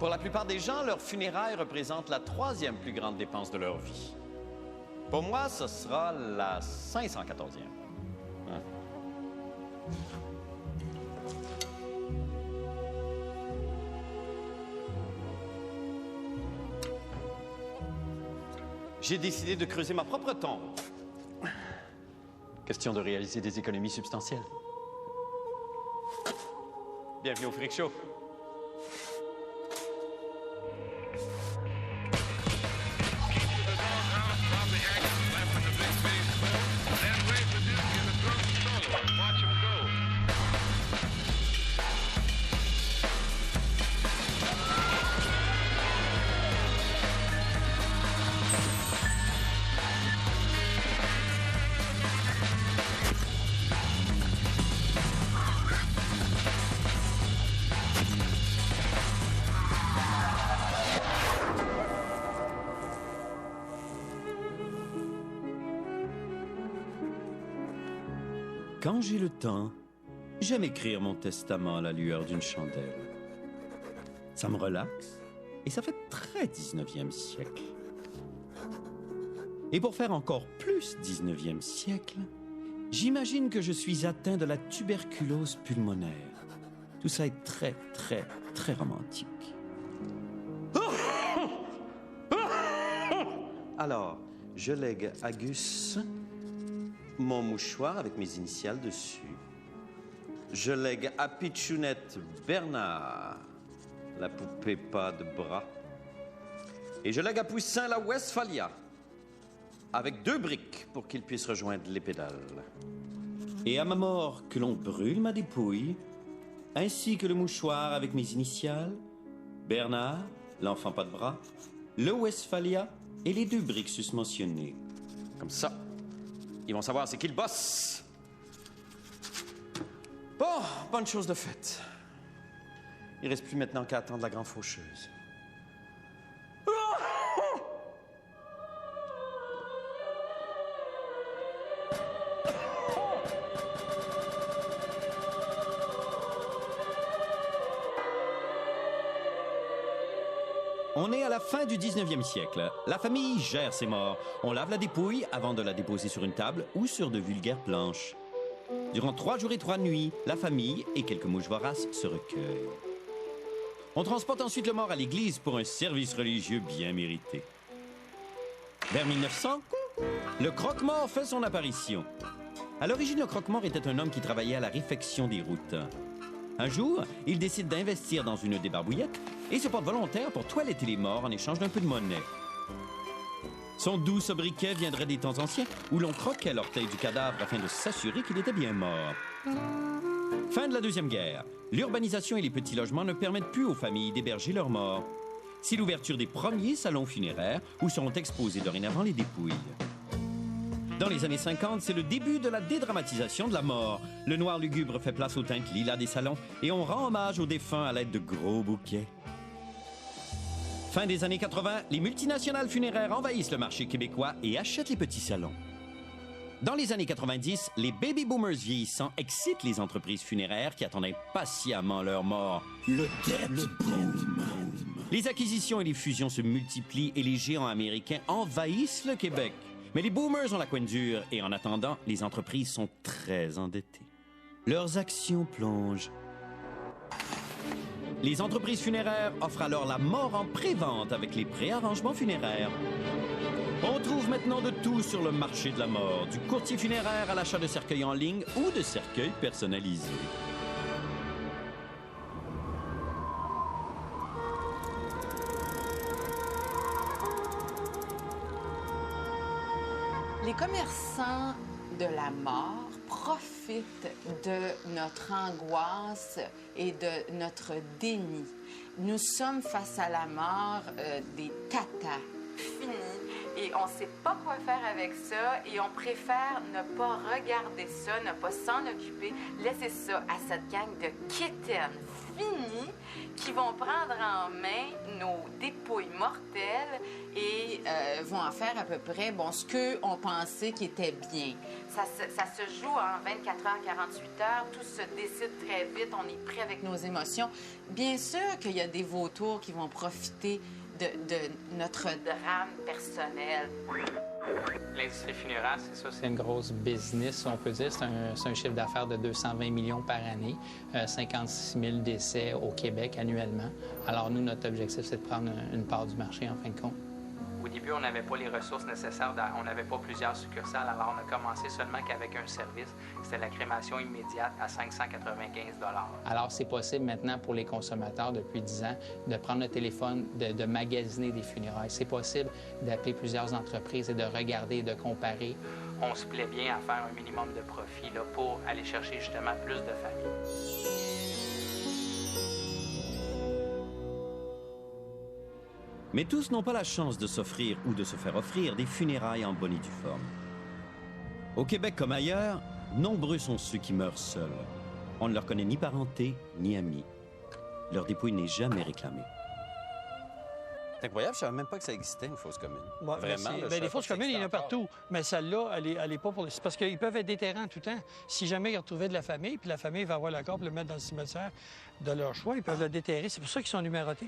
Pour la plupart des gens, leur funérailles représente la troisième plus grande dépense de leur vie. Pour moi, ce sera la 514e. Hein? J'ai décidé de creuser ma propre tombe. Question de réaliser des économies substantielles. Bienvenue au Freak Show. Quand j'ai le temps, j'aime écrire mon testament à la lueur d'une chandelle. Ça me relaxe et ça fait très 19e siècle. Et pour faire encore plus 19e siècle, j'imagine que je suis atteint de la tuberculose pulmonaire. Tout ça est très, très, très romantique. Alors, je lègue à Gus mon mouchoir avec mes initiales dessus. Je lègue à Pitchounette Bernard la poupée pas de bras. Et je lègue à Poussin la Westphalia avec 2 briques pour qu'il puisse rejoindre les pédales. Et à ma mort, que l'on brûle ma dépouille, ainsi que le mouchoir avec mes initiales, Bernard, l'enfant pas de bras, le Westphalia et les 2 briques susmentionnées. Comme ça, ils vont savoir c'est qui le boss. Bon, bonne chose de faite. Il reste plus maintenant qu'à attendre la grande faucheuse. On est à la fin du 19e siècle. La famille gère ses morts. On lave la dépouille avant de la déposer sur une table ou sur de vulgaires planches. Durant 3 jours et 3 nuits, la famille et quelques mouches voraces se recueillent. On transporte ensuite le mort à l'église pour un service religieux bien mérité. Vers 1900, le croque-mort fait son apparition. À l'origine, le croque-mort était un homme qui travaillait à la réfection des routes. Un jour, il décide d'investir dans une débarbouillette et se porte volontaire pour toiletter les morts en échange d'un peu de monnaie. Son doux sobriquet viendrait des temps anciens où l'on croquait l'orteil du cadavre afin de s'assurer qu'il était bien mort. Fin de la Deuxième Guerre. L'urbanisation et les petits logements ne permettent plus aux familles d'héberger leurs morts. C'est l'ouverture des premiers salons funéraires où seront exposées dorénavant les dépouilles. Dans les années 50, c'est le début de la dédramatisation de la mort. Le noir lugubre fait place aux teintes lilas des salons et on rend hommage aux défunts à l'aide de gros bouquets. Fin des années 80, les multinationales funéraires envahissent le marché québécois et achètent les petits salons. Dans les années 90, les baby boomers vieillissants excitent les entreprises funéraires qui attendent impatiemment leur mort. Le death boom. Les acquisitions et les fusions se multiplient et les géants américains envahissent le Québec. Mais les boomers ont la coin dure et en attendant, les entreprises sont très endettées. Leurs actions plongent. Les entreprises funéraires offrent alors la mort en pré-vente avec les préarrangements funéraires. On trouve maintenant de tout sur le marché de la mort, du courtier funéraire à l'achat de cercueils en ligne ou de cercueils personnalisés. Les commerçants de la mort profitent de notre angoisse et de notre déni. Nous sommes face à la mort des tatas. Fini. Et on ne sait pas quoi faire avec ça et on préfère ne pas regarder ça, ne pas s'en occuper, laisser ça à cette gang de quétaines finis qui vont prendre en main nos dépouilles mortelles et vont en faire à peu près ce qu'on pensait qui était bien. Ça se joue en 24 heures, 48 heures. Tout se décide très vite. On est prêt avec nos émotions. Bien sûr qu'il y a des vautours qui vont profiter de notre drame personnel. L'industrie funéraire, c'est ça, c'est une grosse business, on peut dire. C'est un chiffre d'affaires de 220 millions par année, 56 000 décès au Québec annuellement. Alors nous, notre objectif, c'est de prendre une part du marché, en fin de compte. Au début, on n'avait pas les ressources nécessaires, on n'avait pas plusieurs succursales, alors on a commencé seulement qu'avec un service. C'était la crémation immédiate à 595 $. Alors c'est possible maintenant pour les consommateurs depuis 10 ans de prendre le téléphone, de magasiner des funérailles. C'est possible d'appeler plusieurs entreprises et de regarder et de comparer. On se plaît bien à faire un minimum de profit là, pour aller chercher justement plus de familles. Mais tous n'ont pas la chance de s'offrir ou de se faire offrir des funérailles en bonne et due forme. Au Québec comme ailleurs, nombreux sont ceux qui meurent seuls. On ne leur connaît ni parenté, ni amis. Leur dépouille n'est jamais réclamée. C'est incroyable, je ne savais même pas que ça existait, une fosse commune. Ouais, vraiment. Les fosses communes, il y en a partout. Mais celle-là, elle est pas pour les... C'est parce qu'ils peuvent être déterrants tout le temps. Si jamais ils retrouvaient de la famille, puis la famille va avoir l'accord pour le mettre dans le cimetière de leur choix, ils peuvent le déterrer. C'est pour ça qu'ils sont numérotés.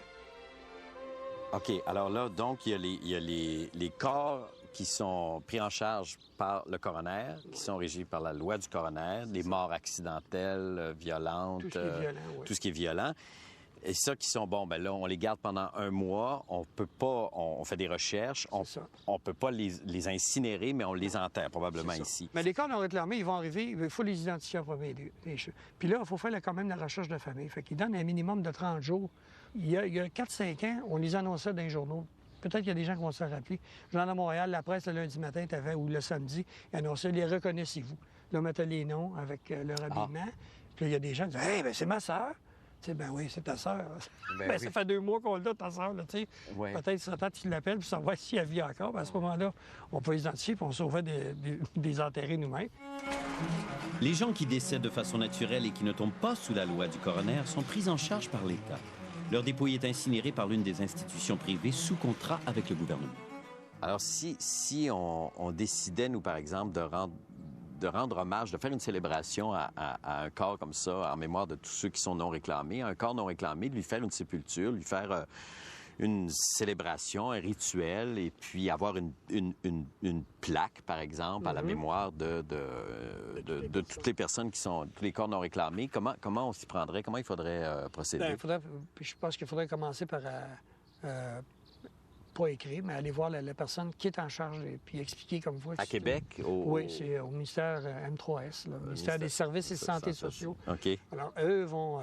OK. Alors là, donc, il y a les corps qui sont pris en charge par le coroner, qui sont régis par la loi du coroner, les morts accidentelles, violentes, tout ce qui est violent, oui. Tout ce qui est violent. Et ça qui sont, là, on les garde pendant un mois, on peut pas, on fait des recherches, on peut pas les incinérer, mais on les enterre probablement ici. Mais les corps non réclamés, ils vont arriver, il faut les identifier en premier lieu. Puis là, il faut faire quand même la recherche de famille. Fait qu'ils donnent un minimum de 30 jours. Il y a 4-5 ans, on les annonçait dans les journaux. Peut-être qu'il y a des gens qui vont se rappeler. Je viens à Montréal, la presse, le lundi matin, ou le samedi, ils annonçaient « Les reconnaissez-vous ». Là, on mettait les noms avec leur habillement. Puis là, il y a des gens qui disaient « Hey, ben c'est ma sœur ». Tu sais, ben oui, c'est ta sœur. Oui. Ça fait 2 mois qu'on l'a, ta sœur, là, tu sais. Ouais. Peut-être que ça tu l'appelles pour savoir si elle vit encore. Ben, à ce moment-là, on peut identifier puis on sauvait des enterrés nous-mêmes. Les gens qui décèdent de façon naturelle et qui ne tombent pas sous la loi du coroner sont pris en charge par l'État. Leur dépouille est incinérée par l'une des institutions privées sous contrat avec le gouvernement. Alors, si on décidait, nous, par exemple, de rendre hommage, de faire une célébration à un corps comme ça, en mémoire de tous ceux qui sont non réclamés, un corps non réclamé, de lui faire une sépulture, lui faire une célébration, un rituel, et puis avoir une plaque, par exemple, à la mémoire de toutes les personnes qui sont, tous les corps non réclamés. Comment on s'y prendrait? Comment il faudrait procéder? Je pense qu'il faudrait commencer par, pas écrire, mais aller voir la personne qui est en charge et puis expliquer comme vous. À Québec? Oui, c'est au ministère M3S, le ministère des Services et Santé sociaux. OK. Alors, eux vont...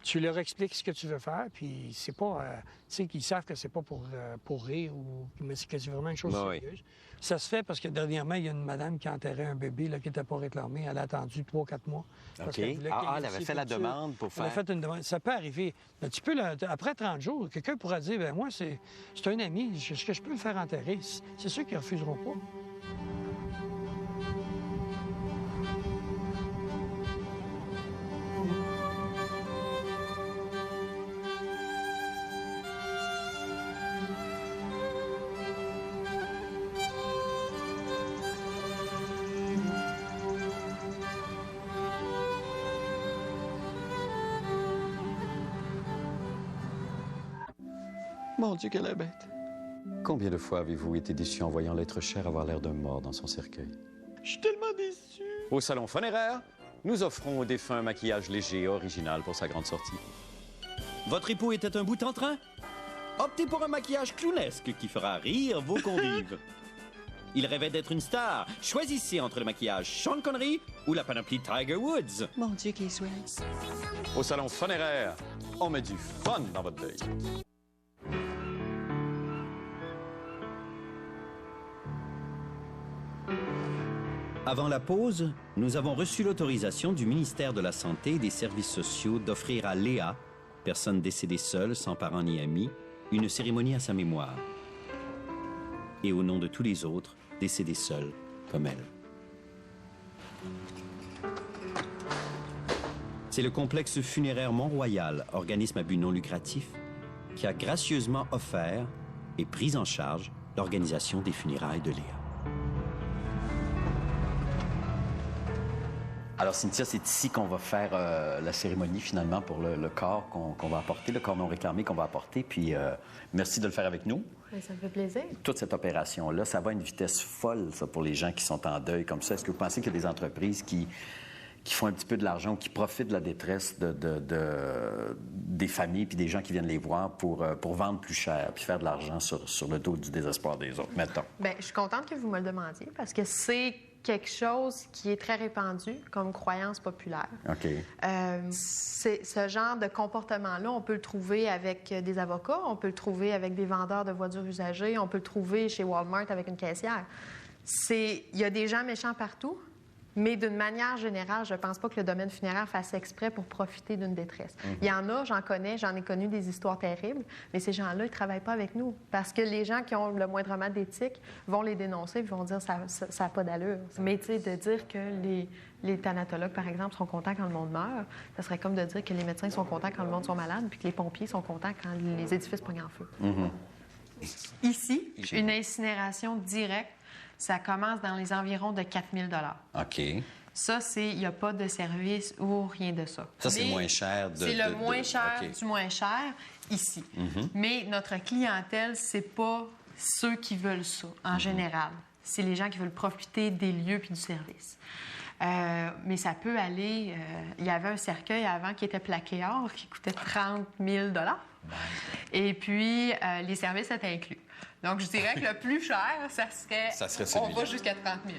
tu leur expliques ce que tu veux faire, puis c'est pas... tu sais, qu'ils savent que c'est pas pour rire, mais c'est que c'est vraiment une chose sérieuse. Ça se fait parce que dernièrement, il y a une madame qui enterrait un bébé là, qui n'était pas réclamé. Elle a attendu 3-4 mois. OK. Elle avait fait la demande pour faire... Elle a fait une demande. Ça peut arriver. Mais tu peux, après 30 jours, quelqu'un pourra dire, ben moi, c'est un ami, est-ce que je peux le faire enterrer? C'est ceux qui ne refuseront pas. Mon Dieu, qu'elle est bête. Combien de fois avez-vous été déçu en voyant l'être cher avoir l'air d'un mort dans son cercueil? Je suis tellement déçu. Au salon funéraire, nous offrons au défunt un maquillage léger et original pour sa grande sortie. Votre époux était un bout en train? Optez pour un maquillage clownesque qui fera rire vos convives. Il rêvait d'être une star. Choisissez entre le maquillage Sean Connery ou la panoplie Tiger Woods. Mon Dieu, qu'il soit. Au salon funéraire, on met du fun dans votre deuil. Avant la pause, nous avons reçu l'autorisation du ministère de la Santé et des Services sociaux d'offrir à Léa, personne décédée seule, sans parents ni amis, une cérémonie à sa mémoire. Et au nom de tous les autres, décédés seuls, comme elle. C'est le complexe funéraire Mont-Royal, organisme à but non lucratif, qui a gracieusement offert et pris en charge l'organisation des funérailles de Léa. Alors, Cynthia, c'est ici qu'on va faire la cérémonie, finalement, pour le corps qu'on va apporter, le corps non réclamé qu'on va apporter. Puis, merci de le faire avec nous. Bien, ça me fait plaisir. Toute cette opération-là, ça va à une vitesse folle, ça, pour les gens qui sont en deuil comme ça. Est-ce que vous pensez qu'il y a des entreprises qui font un petit peu de l'argent ou qui profitent de la détresse des familles puis des gens qui viennent les voir pour vendre plus cher puis faire de l'argent sur le dos du désespoir des autres, mettons? Bien, je suis contente que vous me le demandiez parce que c'est quelque chose qui est très répandu comme croyance populaire. OK. Ce genre de comportement-là, on peut le trouver avec des avocats, on peut le trouver avec des vendeurs de voitures usagées, on peut le trouver chez Walmart avec une caissière. Il y a des gens méchants partout, mais d'une manière générale, je ne pense pas que le domaine funéraire fasse exprès pour profiter d'une détresse. Il y en a, j'en ai connu des histoires terribles, mais ces gens-là, ils ne travaillent pas avec nous parce que les gens qui ont le moindrement d'éthique vont les dénoncer et vont dire ça n'a pas d'allure. Mais tu sais, de dire que les thanatologues, par exemple, sont contents quand le monde meurt, ça serait comme de dire que les médecins sont contents quand le monde sont malade puis que les pompiers sont contents quand les édifices pognent en feu. Ici, une incinération directe, ça commence dans les environs de 4 000 $. OK. Ça, il n'y a pas de service ou rien de ça. Ça, c'est moins cher. C'est le moins cher du moins cher ici. Mais notre clientèle, c'est pas ceux qui veulent ça, en général. C'est les gens qui veulent profiter des lieux puis du service. Mais ça peut aller... il y avait un cercueil avant qui était plaqué or, qui coûtait 30 000 $. Et puis, les services étaient inclus. Donc, je dirais que le plus cher, ça serait on va jusqu'à 30 000.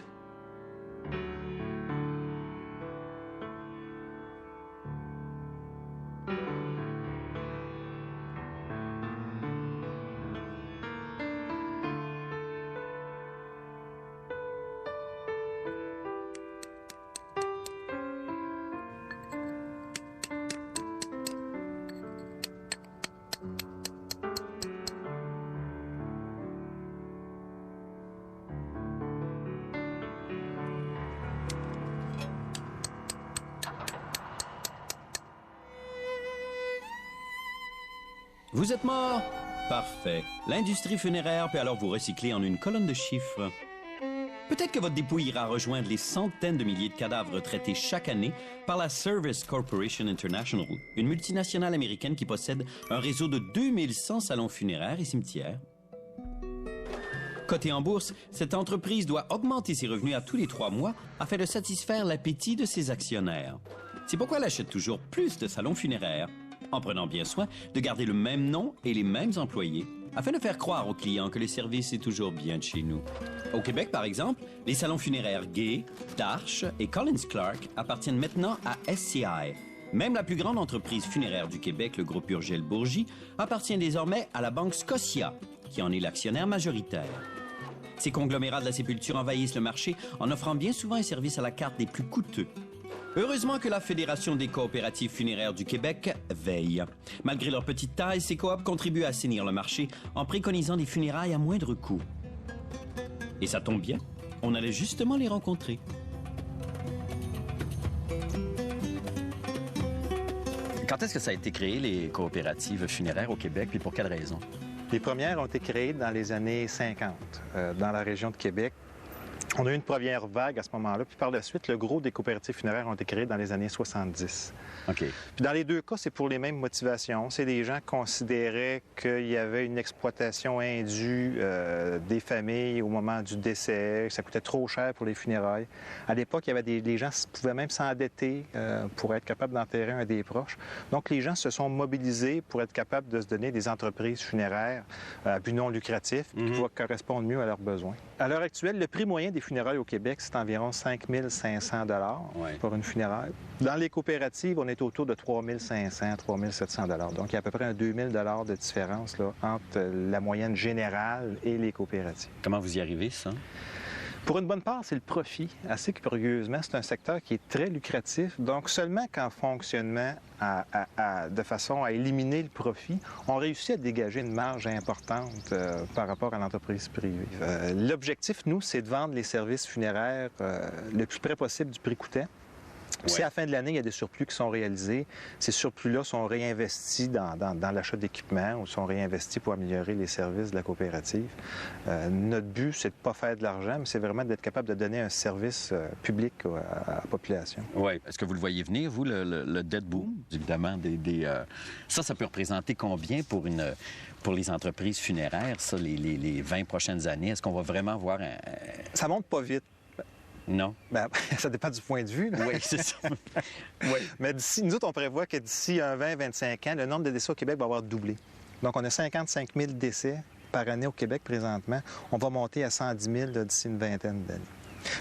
Vous êtes mort? Parfait. L'industrie funéraire peut alors vous recycler en une colonne de chiffres. Peut-être que votre dépouille ira rejoindre les centaines de milliers de cadavres traités chaque année par la Service Corporation International, une multinationale américaine qui possède un réseau de 2100 salons funéraires et cimetières. Cotée en bourse, cette entreprise doit augmenter ses revenus à tous les 3 mois afin de satisfaire l'appétit de ses actionnaires. C'est pourquoi elle achète toujours plus de salons funéraires, en prenant bien soin de garder le même nom et les mêmes employés, afin de faire croire aux clients que le service est toujours bien de chez nous. Au Québec, par exemple, les salons funéraires Gay, Darche et Collins Clark appartiennent maintenant à SCI. Même la plus grande entreprise funéraire du Québec, le groupe Urgell-Bourgie, appartient désormais à la banque Scotia, qui en est l'actionnaire majoritaire. Ces conglomérats de la sépulture envahissent le marché en offrant bien souvent un service à la carte des plus coûteux. Heureusement que la Fédération des coopératives funéraires du Québec veille. Malgré leur petite taille, ces coops contribuent à assainir le marché en préconisant des funérailles à moindre coût. Et ça tombe bien, on allait justement les rencontrer. Quand est-ce que ça a été créé, les coopératives funéraires au Québec, puis pour quelles raisons? Les premières ont été créées dans les années 50, dans la région de Québec. On a eu une première vague à ce moment-là, puis par la suite, le gros des coopératives funéraires ont été créées dans les années 70. OK. Puis dans les deux cas, c'est pour les mêmes motivations. C'est des gens qui considéraient qu'il y avait une exploitation indue des familles au moment du décès, que ça coûtait trop cher pour les funérailles. À l'époque, il y avait des gens qui pouvaient même s'endetter pour être capables d'enterrer un des proches. Donc, les gens se sont mobilisés pour être capables de se donner des entreprises funéraires à but non lucratif qui pouvaient correspondre mieux à leurs besoins. À l'heure actuelle, le prix moyen des funérailles au Québec, c'est environ 5 500 $ pour une funéraille. Dans les coopératives, on est autour de 3 500 3 700 $. Donc, il y a à peu près un 2 000 $ de différence là, entre la moyenne générale et les coopératives. Comment vous y arrivez, ça? Pour une bonne part, c'est le profit. Assez curieusement, c'est un secteur qui est très lucratif. Donc, seulement qu'en fonctionnement, de façon à éliminer le profit, on réussit à dégager une marge importante par rapport à l'entreprise privée. L'objectif, nous, c'est de vendre les services funéraires le plus près possible du prix coûtant. Si à la fin de l'année, il y a des surplus qui sont réalisés, ces surplus-là sont réinvestis dans l'achat d'équipements ou sont réinvestis pour améliorer les services de la coopérative. Notre but, c'est de ne pas faire de l'argent, mais c'est vraiment d'être capable de donner un service public à la population. Oui. Est-ce que vous le voyez venir, vous, le debt boom? Évidemment, ça peut représenter combien pour les entreprises funéraires, ça, les 20 prochaines années? Est-ce qu'on va vraiment voir un... Ça monte pas vite. Non. Bien, ça dépend du point de vue. Oui, c'est ça. Oui. Mais nous autres, on prévoit que d'ici 20-25 ans, le nombre de décès au Québec va avoir doublé. Donc, on a 55 000 décès par année au Québec présentement. On va monter à 110 000 d'ici une vingtaine d'années.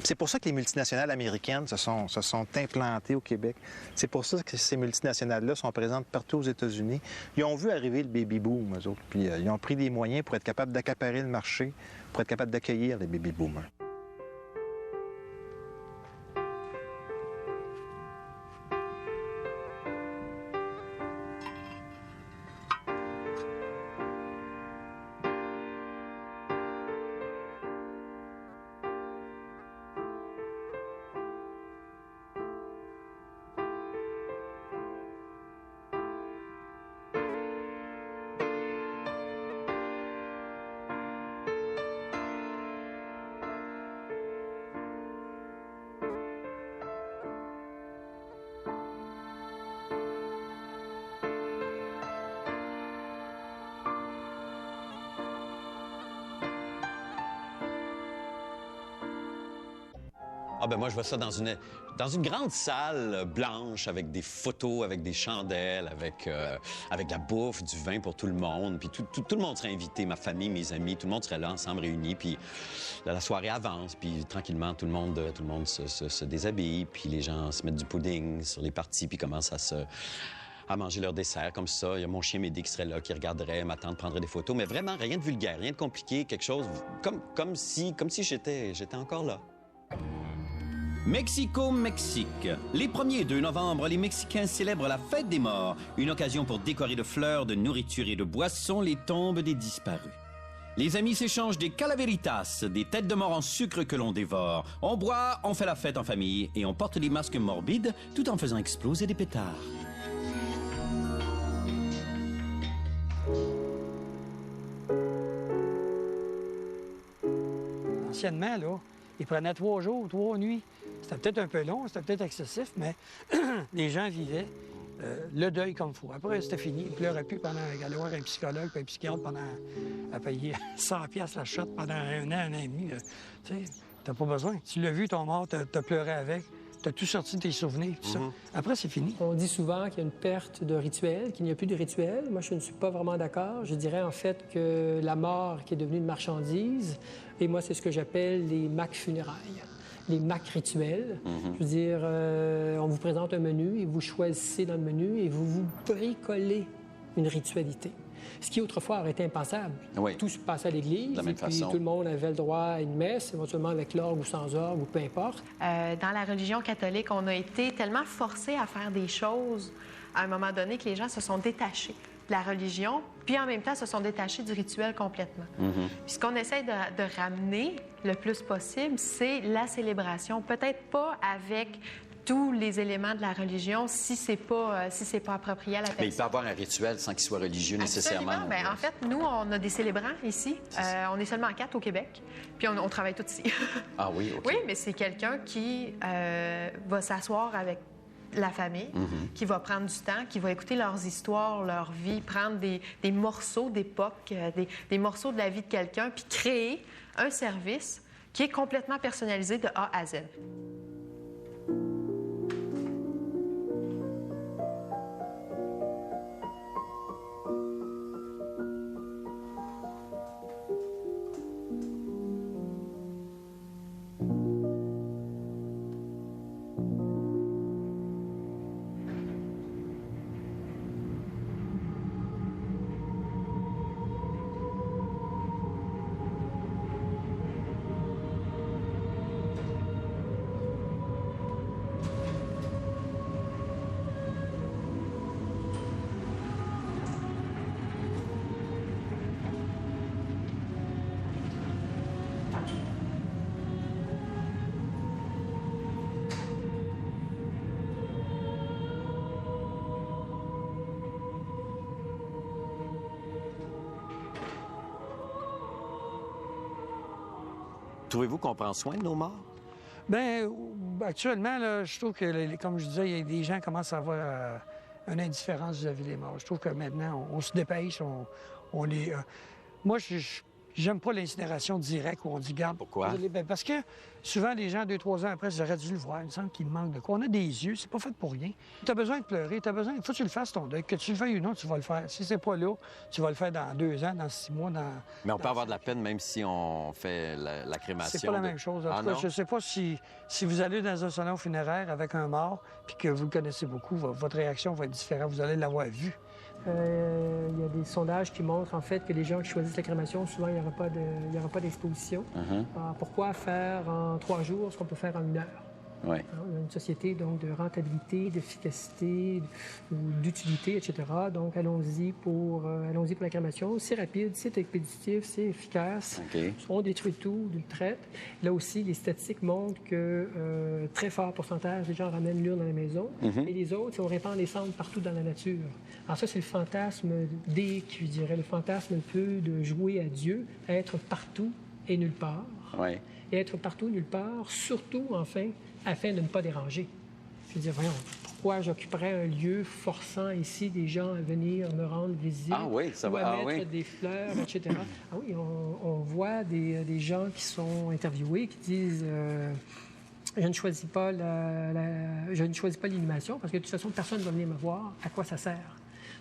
C'est pour ça que les multinationales américaines se sont implantées au Québec. C'est pour ça que ces multinationales-là sont présentes partout aux États-Unis. Ils ont vu arriver le baby-boom, eux autres, puis ils ont pris des moyens pour être capables d'accaparer le marché, pour être capables d'accueillir les baby-boomers. Ah ben moi, je vois ça dans une grande salle blanche avec des photos, avec des chandelles, avec de la bouffe, du vin pour tout le monde. Puis tout le monde serait invité, ma famille, mes amis, tout le monde serait là ensemble réunis. Puis là, la soirée avance, puis tranquillement, tout le monde se déshabille. Puis les gens se mettent du pudding sur les parties, puis commencent à manger leur dessert comme ça. Il y a mon chien Médé qui serait là, qui regarderait, ma tante prendrait des photos. Mais vraiment, rien de vulgaire, rien de compliqué, quelque chose comme si j'étais encore là. Mexico, Mexique. Les 1er et 2 novembre, les Mexicains célèbrent la fête des morts, une occasion pour décorer de fleurs, de nourriture et de boissons les tombes des disparus. Les amis s'échangent des calaveritas, des têtes de mort en sucre que l'on dévore. On boit, on fait la fête en famille et on porte des masques morbides tout en faisant exploser des pétards. Anciennement, là, ils prenaient 3 jours, 3 nuits. C'était peut-être un peu long, c'était peut-être excessif, mais les gens vivaient le deuil comme il faut. Après, c'était fini. Ils ne pleuraient plus pendant à aller voir un psychologue puis un psychiatre à payer 100 $ la shot pendant un an et demi. Tu sais, t'as pas besoin. Tu l'as vu, ton mort, t'as pleuré avec. T'as tout sorti de tes souvenirs, tout ça. Après, c'est fini. On dit souvent qu'il y a une perte de rituel, qu'il n'y a plus de rituel. Moi, je ne suis pas vraiment d'accord. Je dirais en fait que la mort qui est devenue une marchandise, et moi, c'est ce que j'appelle les Mac funérailles. Les Mac rituels. Je veux dire, on vous présente un menu et vous choisissez dans le menu et vous bricolez une ritualité. Ce qui, autrefois, aurait été impensable. Oui. Tout se passait à l'église, De la même et puis façon. tout le monde avait le droit à une messe, éventuellement avec l'orgue ou sans orgue, ou peu importe. Dans la religion catholique, on a été tellement forcés à faire des choses à un moment donné que les gens se sont détachés de la religion, puis en même temps se sont détachés du rituel complètement. Puis ce qu'on essaie de ramener le plus possible, c'est la célébration. Peut-être pas avec tous les éléments de la religion si c'est pas approprié à la personne. Mais il peut y avoir un rituel sans qu'il soit religieux nécessairement. Absolument. Bien, en fait, nous, on a des célébrants ici. On est seulement 4 au Québec, puis on travaille tous ici. Ah oui, OK. Oui, mais c'est quelqu'un qui va s'asseoir avec la famille, qui va prendre du temps, qui va écouter leurs histoires, leur vie, prendre des morceaux d'époque, des morceaux de la vie de quelqu'un, puis créer un service qui est complètement personnalisé de A à Z. Trouvez-vous qu'on prend soin de nos morts? Bien, actuellement, là, je trouve que, comme je disais, il y a des gens qui commencent à avoir une indifférence vis-à-vis des morts. Je trouve que maintenant, on se dépêche, on les... Moi, j'aime pas l'incinération directe où on dit, garde. Pourquoi? Ben, parce que souvent, les gens, 2-3 ans après, j'aurais dû le voir. Il me semble qu'il manque de quoi. On a des yeux, c'est pas fait pour rien. Tu as besoin de pleurer, il faut que tu le fasses ton deuil. Que tu le veuilles ou non, tu vas le faire. Si c'est pas là, tu vas le faire dans 2 ans, dans 6 mois, Mais on peut avoir de la peine même si on fait la crémation. C'est pas la même chose. En tout cas, je sais pas si vous allez dans un salon funéraire avec un mort puis que vous le connaissez beaucoup, votre réaction va être différente. Vous allez l'avoir vu. Il y a des sondages qui montrent en fait que les gens qui choisissent la crémation, souvent, il n'y aura pas d'exposition. Alors, pourquoi faire en 3 jours ce qu'on peut faire en 1 heure? Oui. On a une société donc de rentabilité, d'efficacité, d'utilité, etc. Donc, allons-y pour la crémation. C'est rapide, c'est expéditif, c'est efficace. On détruit tout d'une traite. Là aussi, les statistiques montrent que très fort pourcentage des gens ramènent l'urne dans la maison. Et les autres, si on répand les cendres partout dans la nature. Alors ça, c'est le fantasme je dirais, le fantasme un peu de jouer à Dieu, être partout et nulle part. Oui. Et être partout, nulle part, surtout, enfin, afin de ne pas déranger. Je veux dire, voyons, pourquoi j'occuperais un lieu forçant ici des gens à venir me rendre visite ou à mettre des fleurs, etc. Ah oui, on voit des gens qui sont interviewés qui disent je ne choisis pas l'inhumation parce que de toute façon, personne ne va venir me voir. À quoi ça sert?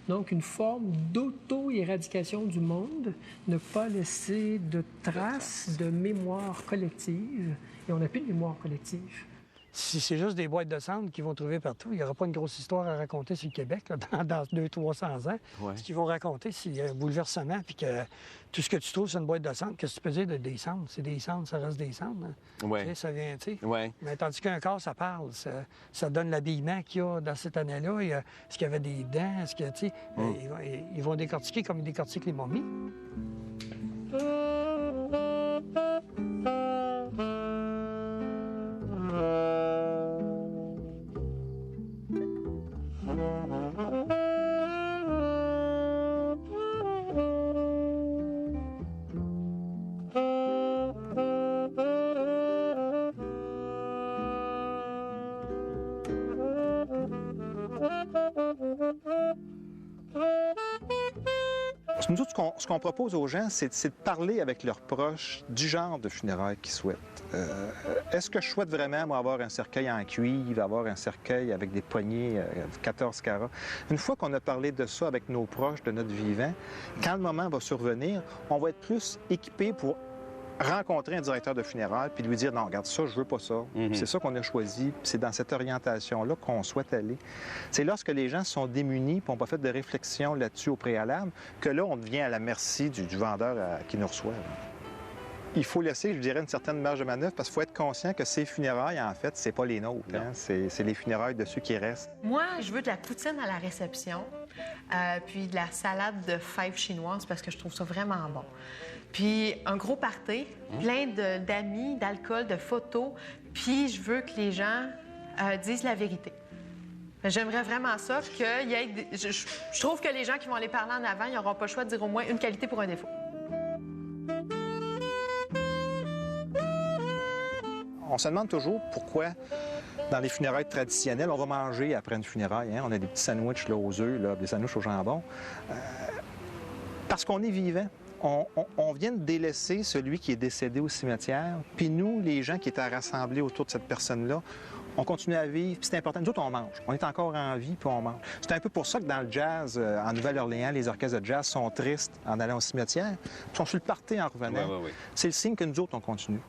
Donc, une forme d'auto-éradication du monde, ne pas laisser de traces de mémoire collective. Et on n'a plus de mémoire collective. Si c'est juste des boîtes de cendres qu'ils vont trouver partout, il n'y aura pas une grosse histoire à raconter sur le Québec là, dans 200-300 ans. Ouais. Ce qu'ils vont raconter, c'est un bouleversement, puis que tout ce que tu trouves sur une boîte de cendres, qu'est-ce que tu peux dire de des cendres? C'est des cendres, ça reste des cendres. Hein? Ouais. Tu sais, ça vient, tu sais. Ouais. Mais tandis qu'un corps, ça parle. Ça donne l'habillement qu'il y a dans cette année-là. Est-ce qu'il y avait des dents? Est-ce que, tu sais, ils vont décortiquer comme ils décortiquent les momies. Nous autres, ce qu'on propose aux gens, c'est de parler avec leurs proches du genre de funérailles qu'ils souhaitent. Est-ce que je souhaite vraiment, moi, avoir un cercueil en cuivre, avoir un cercueil avec des poignées 14 carats? Une fois qu'on a parlé de ça avec nos proches, de notre vivant, quand le moment va survenir, on va être plus équipé pour rencontrer un directeur de funérailles puis lui dire « Non, regarde ça, je veux pas ça. C'est ça qu'on a choisi. C'est dans cette orientation-là qu'on souhaite aller. C'est lorsque les gens sont démunis et n'ont pas fait de réflexion là-dessus au préalable que là, on devient à la merci du vendeur qui nous reçoit. Il faut laisser, je dirais, une certaine marge de manœuvre parce qu'il faut être conscient que ces funérailles, en fait, c'est pas les nôtres. Hein? C'est les funérailles de ceux qui restent. Moi, je veux de la poutine à la réception, puis de la salade de fèves chinoises parce que je trouve ça vraiment bon. Puis un gros party, plein d'amis, d'alcool, de photos, puis je veux que les gens disent la vérité. J'aimerais vraiment ça, qu'il y ait... Je trouve que les gens qui vont aller parler en avant, ils n'auront pas le choix de dire au moins une qualité pour un défaut. On se demande toujours pourquoi, dans les funérailles traditionnelles, on va manger après une funéraille. Hein? On a des petits sandwichs là, aux œufs, là, des sandwichs au jambon. Parce qu'on est vivant. On vient de délaisser celui qui est décédé au cimetière, puis nous, les gens qui étaient rassemblés autour de cette personne-là, on continue à vivre, puis c'est important. Nous autres, on mange. On est encore en vie, puis on mange. C'est un peu pour ça que dans le jazz, en Nouvelle-Orléans, les orchestres de jazz sont tristes en allant au cimetière, puis sont sur le party en revenant. Oui. C'est le signe que nous autres, on continue.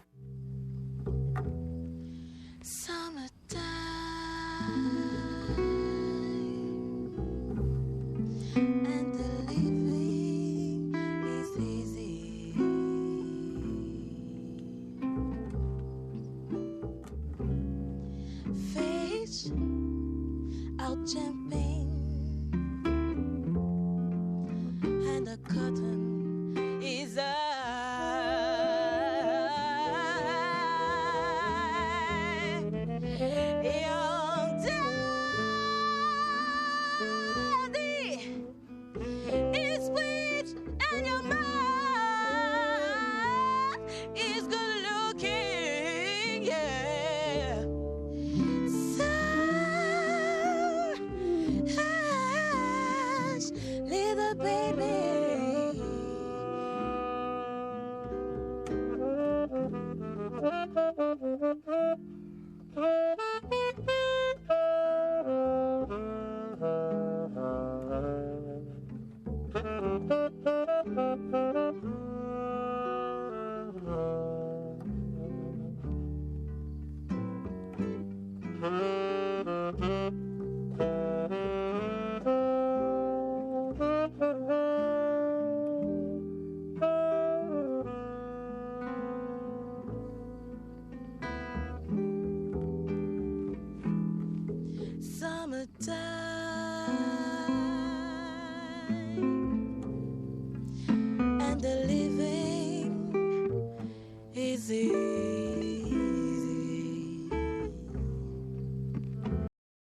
Is good looking. Summertime.